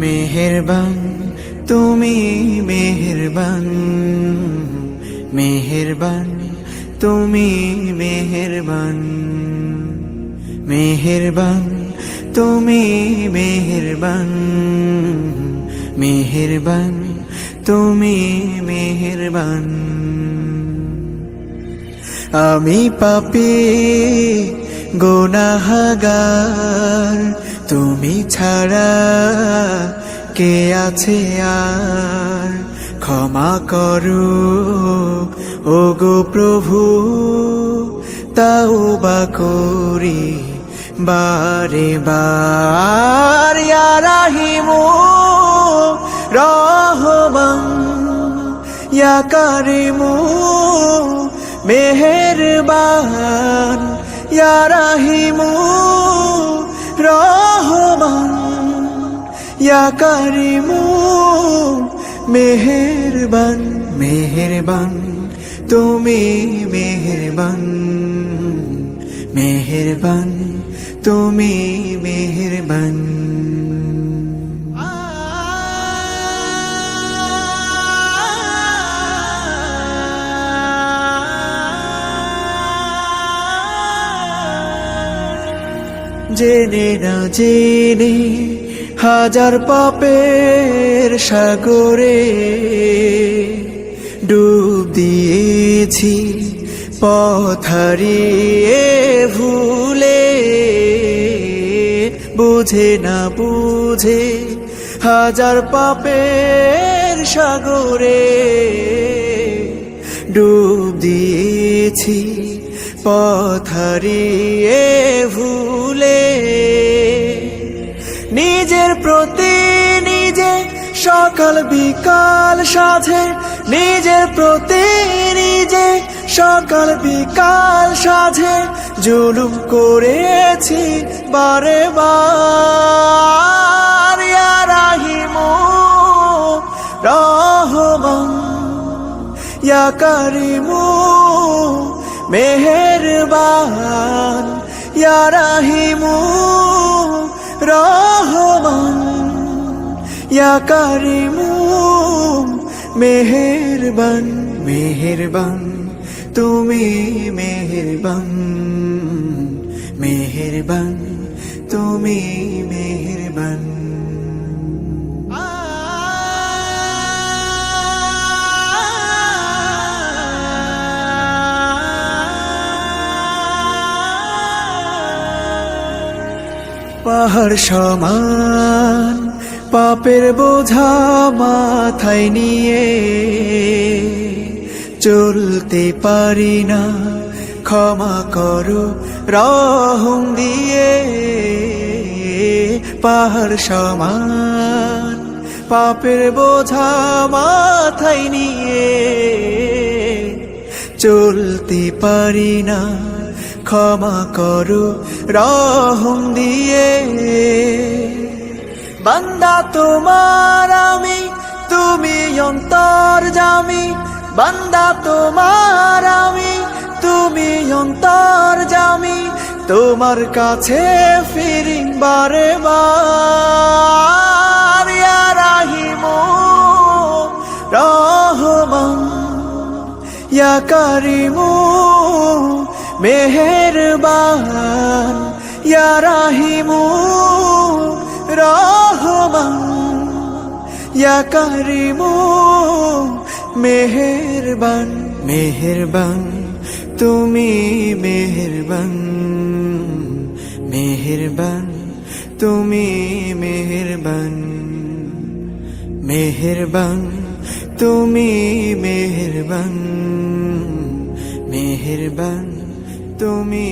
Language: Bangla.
মেহেরবান তুমি মেহেরবান, মেহেরবান তুমি মেহেরবান, মেহেরবান তুমি মেহেরবান, মেহেরবান তুমি মেহেরবান। আমি পাপী গুনাহগার, তুমি ছাড়া কে আছে আর? ক্ষমা করো ওগো প্রভু, তাওবা করি বারে বার। ইয়া রাহিমু রহমান, ইয়া কারিমু মেহেরবান, ইয়া রাহিমু রহমান, ইয়া কারিমু মেহেরবান। মেহেরবান তুমি মেহেরবান, মেহেরবান তুমি মেহেরবান। জেনে না জেনে হাজার পাপের সাগরে ডুব দিয়েছি, পথ হারিয়ে ভুলে। বুঝে না বুঝে হাজার পাপের সাগরে ডুব দিয়েছি, পথ হারিয়ে ভুলে। নিজের প্রতি নিজে সকাল বিকাল সাধে, নিজের প্রতি নিজে সকাল বিকাল সাধে জুলুম করেছি বারে বার। ইয়া রাহিমু রহমান, ইয়া কারিমু মেহেরবান, ইয়া রাহিমু রহমান, ইয়া কারিমু মেহেরবান। মেহেরবান তুমি মেহেরবান, মেহেরবান তুমি মেহেরবান। পাহাড় সমান পাপের বোঝা মাথায় নিয়ে চলতে পারি না, ক্ষমা করো রহম দিয়ে। পাহাড় সমান পাপের বোঝা মাথায় নিয়ে চলতে পারি না, ক্ষমা করো রহম দিয়ে। বান্দা তোমার আমি, তুমি অন্তর্যামী। বান্দা তোমার আমি, তুমি অন্তর্যামী। তোমার কাছে ফিরি বারে বার। ইয়া রাহিমু রহমান, ইয়া কারিমু মেহেরবান, ইয়া রাহিমু রহমান, ইয়া কারিমু মেহেরবান। মেহেরবান তুমি মেহেরবান, মেহেরবান তুমি মেহেরবান, মেহেরবান তুমি মেহেরবান, মেহেরবান তুমি